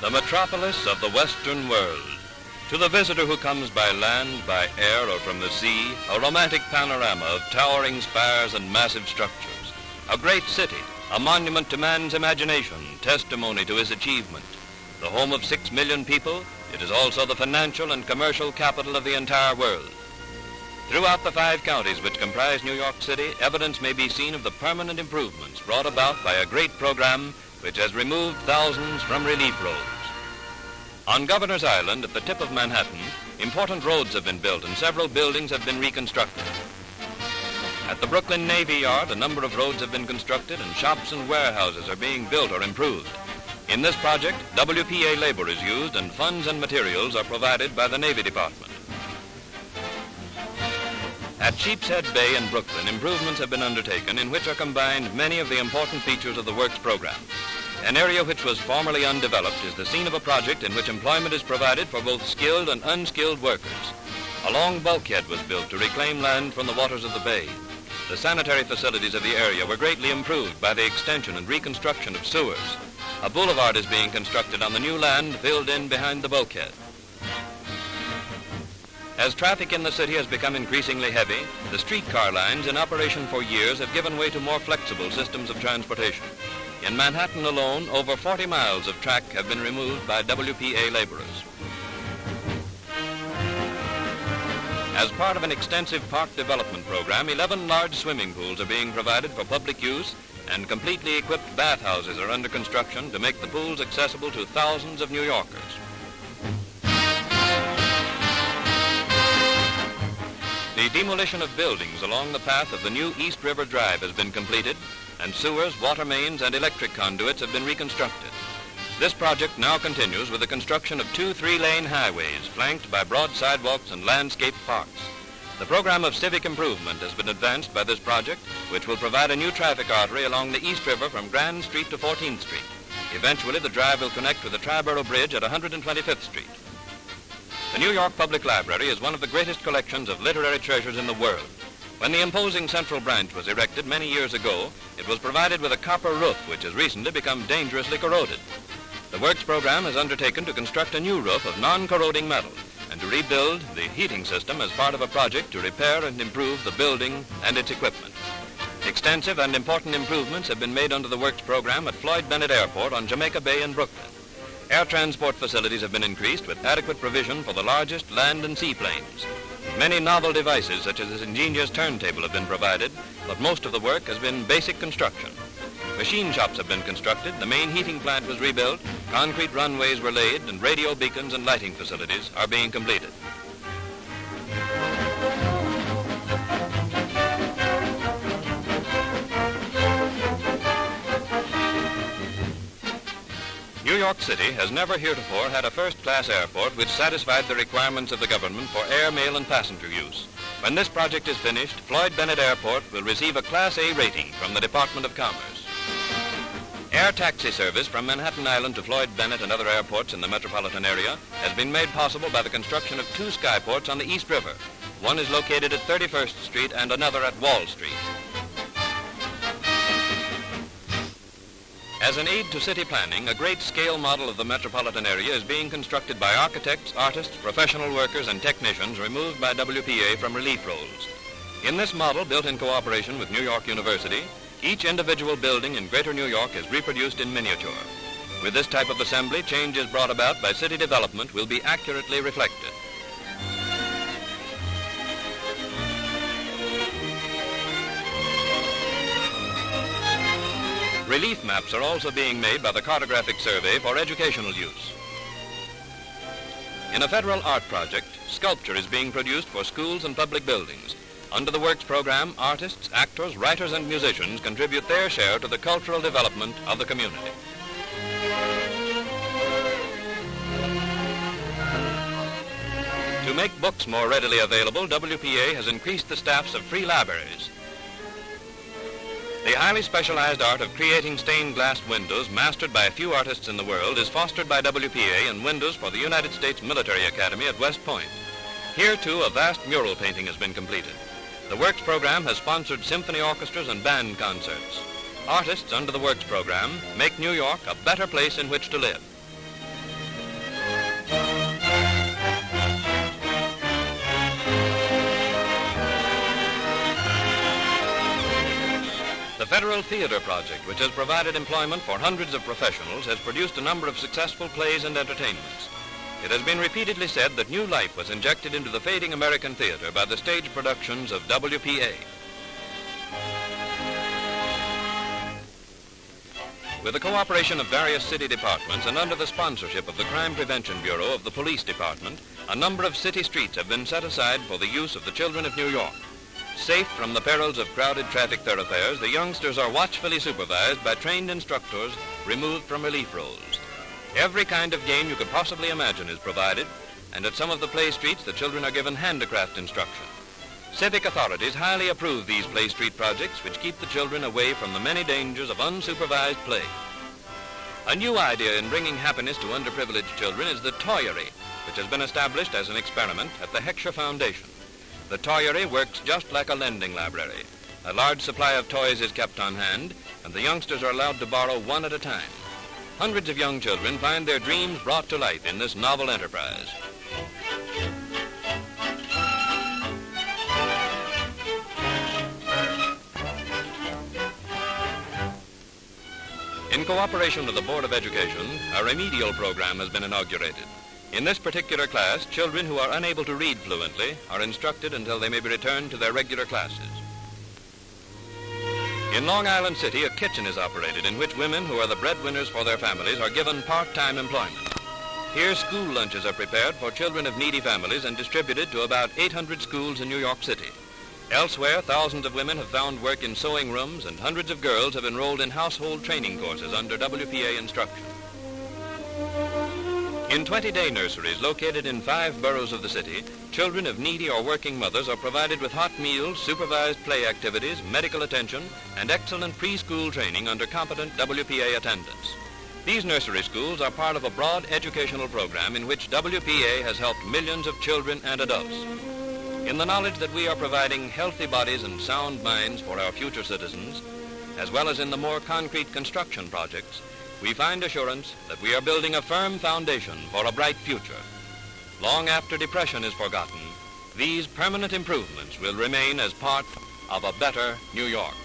the metropolis of the Western world. To the visitor who comes by land, by air, or from the sea, a romantic panorama of towering spires and massive structures. A great city, a monument to man's imagination, testimony to his achievement. The home of 6 million people, it is also the financial and commercial capital of the entire world. Throughout the 5 counties which comprise New York City, evidence may be seen of the permanent improvements brought about by a great program which has removed thousands from relief roads. On Governor's Island, at the tip of Manhattan, important roads have been built and several buildings have been reconstructed. At the Brooklyn Navy Yard, a number of roads have been constructed and shops and warehouses are being built or improved. In this project, WPA labor is used and funds and materials are provided by the Navy Department. At Sheepshead Bay in Brooklyn, improvements have been undertaken in which are combined many of the important features of the Works program. An area which was formerly undeveloped is the scene of a project in which employment is provided for both skilled and unskilled workers. A long bulkhead was built to reclaim land from the waters of the bay. The sanitary facilities of the area were greatly improved by the extension and reconstruction of sewers. A boulevard is being constructed on the new land filled in behind the bulkhead. As traffic in the city has become increasingly heavy, the streetcar lines in operation for years have given way to more flexible systems of transportation. In Manhattan alone, over 40 miles of track have been removed by WPA laborers. As part of an extensive park development program, 11 large swimming pools are being provided for public use, and completely equipped bathhouses are under construction to make the pools accessible to thousands of New Yorkers. The demolition of buildings along the path of the new East River Drive has been completed, and sewers, water mains, and electric conduits have been reconstructed. This project now continues with the construction of 2 3-lane highways flanked by broad sidewalks and landscaped parks. The program of civic improvement has been advanced by this project, which will provide a new traffic artery along the East River from Grand Street to 14th Street. Eventually, the drive will connect with the Triborough Bridge at 125th Street. The New York Public Library is one of the greatest collections of literary treasures in the world. When the imposing Central Branch was erected many years ago, it was provided with a copper roof, which has recently become dangerously corroded. The Works program has undertaken to construct a new roof of non-corroding metal and to rebuild the heating system as part of a project to repair and improve the building and its equipment. Extensive and important improvements have been made under the Works program at Floyd Bennett Airport on Jamaica Bay in Brooklyn. Air transport facilities have been increased with adequate provision for the largest land and seaplanes. Many novel devices, such as this ingenious turntable, have been provided, but most of the work has been basic construction. Machine shops have been constructed, the main heating plant was rebuilt, concrete runways were laid, and radio beacons and lighting facilities are being completed. New York City has never heretofore had a first-class airport which satisfied the requirements of the government for air, mail, and passenger use. When this project is finished, Floyd Bennett Airport will receive a Class A rating from the Department of Commerce. Air taxi service from Manhattan Island to Floyd Bennett and other airports in the metropolitan area has been made possible by the construction of 2 skyports on the East River. One is located at 31st Street and another at Wall Street. As an aid to city planning, a great-scale model of the metropolitan area is being constructed by architects, artists, professional workers, and technicians removed by WPA from relief rolls. In this model, built in cooperation with New York University, each individual building in Greater New York is reproduced in miniature. With this type of assembly, changes brought about by city development will be accurately reflected. Relief maps are also being made by the Cartographic Survey for educational use. In a federal art project, sculpture is being produced for schools and public buildings. Under the Works program, artists, actors, writers, and musicians contribute their share to the cultural development of the community. To make books more readily available, WPA has increased the staffs of free libraries. The highly specialized art of creating stained glass windows, mastered by a few artists in the world, is fostered by WPA in windows for the United States Military Academy at West Point. Here, too, a vast mural painting has been completed. The Works program has sponsored symphony orchestras and band concerts. Artists under the Works program make New York a better place in which to live. Federal Theater Project, which has provided employment for hundreds of professionals, has produced a number of successful plays and entertainments. It has been repeatedly said that new life was injected into the fading American theater by the stage productions of WPA. With the cooperation of various city departments and under the sponsorship of the Crime Prevention Bureau of the Police Department, a number of city streets have been set aside for the use of the children of New York. Safe from the perils of crowded traffic thoroughfares, the youngsters are watchfully supervised by trained instructors removed from relief roles. Every kind of game you could possibly imagine is provided, and at some of the play streets, the children are given handicraft instruction. Civic authorities highly approve these play street projects, which keep the children away from the many dangers of unsupervised play. A new idea in bringing happiness to underprivileged children is the Toyery, which has been established as an experiment at the Heckscher Foundation. The Toyery works just like a lending library. A large supply of toys is kept on hand, and the youngsters are allowed to borrow one at a time. Hundreds of young children find their dreams brought to life in this novel enterprise. In cooperation with the Board of Education, a remedial program has been inaugurated. In this particular class, children who are unable to read fluently are instructed until they may be returned to their regular classes. In Long Island City, a kitchen is operated in which women who are the breadwinners for their families are given part-time employment. Here, school lunches are prepared for children of needy families and distributed to about 800 schools in New York City. Elsewhere, thousands of women have found work in sewing rooms, and hundreds of girls have enrolled in household training courses under WPA instruction. In 20-day nurseries located in 5 boroughs of the city, children of needy or working mothers are provided with hot meals, supervised play activities, medical attention, and excellent preschool training under competent WPA attendants. These nursery schools are part of a broad educational program in which WPA has helped millions of children and adults. In the knowledge that we are providing healthy bodies and sound minds for our future citizens, as well as in the more concrete construction projects, we find assurance that we are building a firm foundation for a bright future. Long after depression is forgotten, these permanent improvements will remain as part of a better New York.